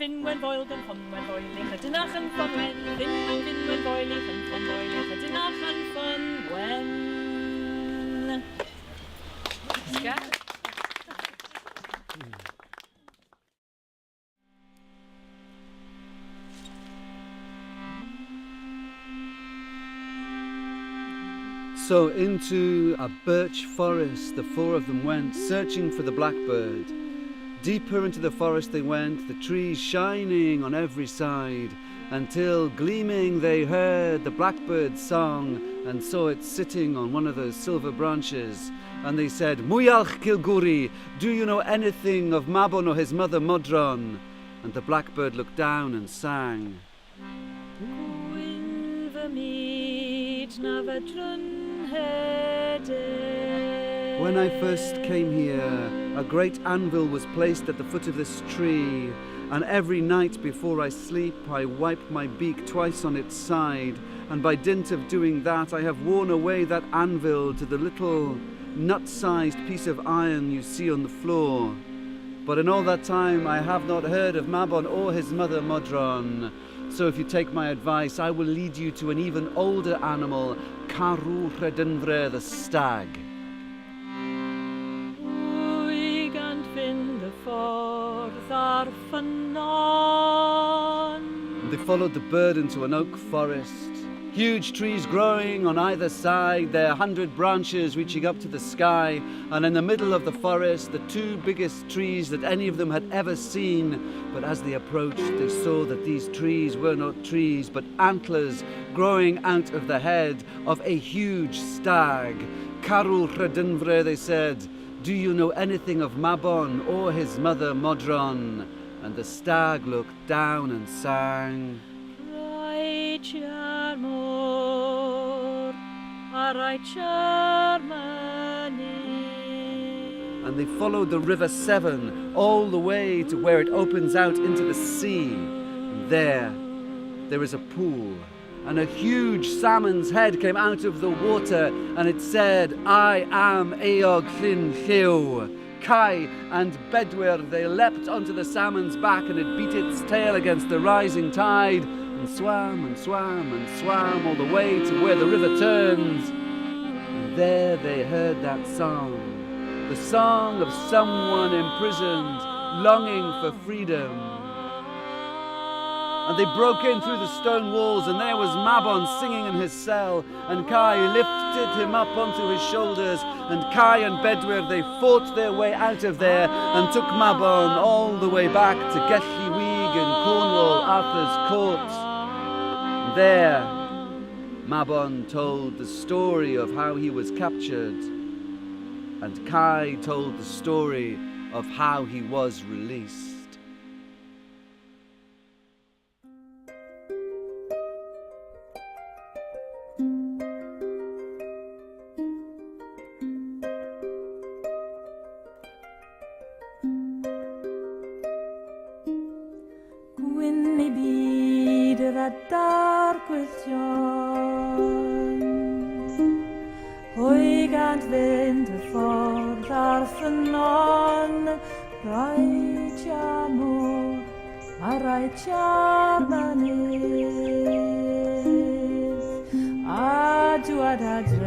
fin wen voilgen van wen voilige de nachen van wen wen voiligen van voilige de nachen van wen. So into a birch forest the four of them went, searching for the blackbird. Deeper into the forest they went, the trees shining on every side, until gleaming they heard the blackbird's song and saw it sitting on one of those silver branches. And they said, Mwyalch Kilguri, do you know anything of Mabon or his mother Modron? And the blackbird looked down and sang. When I first came here, a great anvil was placed at the foot of this tree, and every night before I sleep I wipe my beak twice on its side, and by dint of doing that I have worn away that anvil to the little nut-sized piece of iron you see on the floor. But in all that time I have not heard of Mabon or his mother Modron. So if you take my advice, I will lead you to an even older animal, Caru Heddon, the stag. They followed the bird into an oak forest. Huge trees growing on either side, their 100 branches reaching up to the sky, and in the middle of the forest, the two biggest trees that any of them had ever seen. But as they approached, they saw that these trees were not trees, but antlers growing out of the head of a huge stag. Caru Heddon, they said, do you know anything of Mabon or his mother Modron? And the stag looked down and sang. And they followed the river Severn all the way to where it opens out into the sea. And there is a pool, and a huge salmon's head came out of the water, and it said, I am Eog Llyn Lliw. Kai and Bedwyr, they leapt onto the salmon's back, and it beat its tail against the rising tide, and swam and swam and swam all the way to where the river turns. And there they heard that song, the song of someone imprisoned, longing for freedom. And they broke in through the stone walls, and there was Mabon singing in his cell, and Kai lifted him up onto his shoulders, and Kai and Bedwyr, they fought their way out of there and took Mabon all the way back to Gelliwig in Cornwall, Arthur's court. There, Mabon told the story of how he was captured, and Kai told the story of how he was released. Hoigant fynd y ffordd ar ffynon, rhaid amor, a rhaid amanydd. Adw, adw,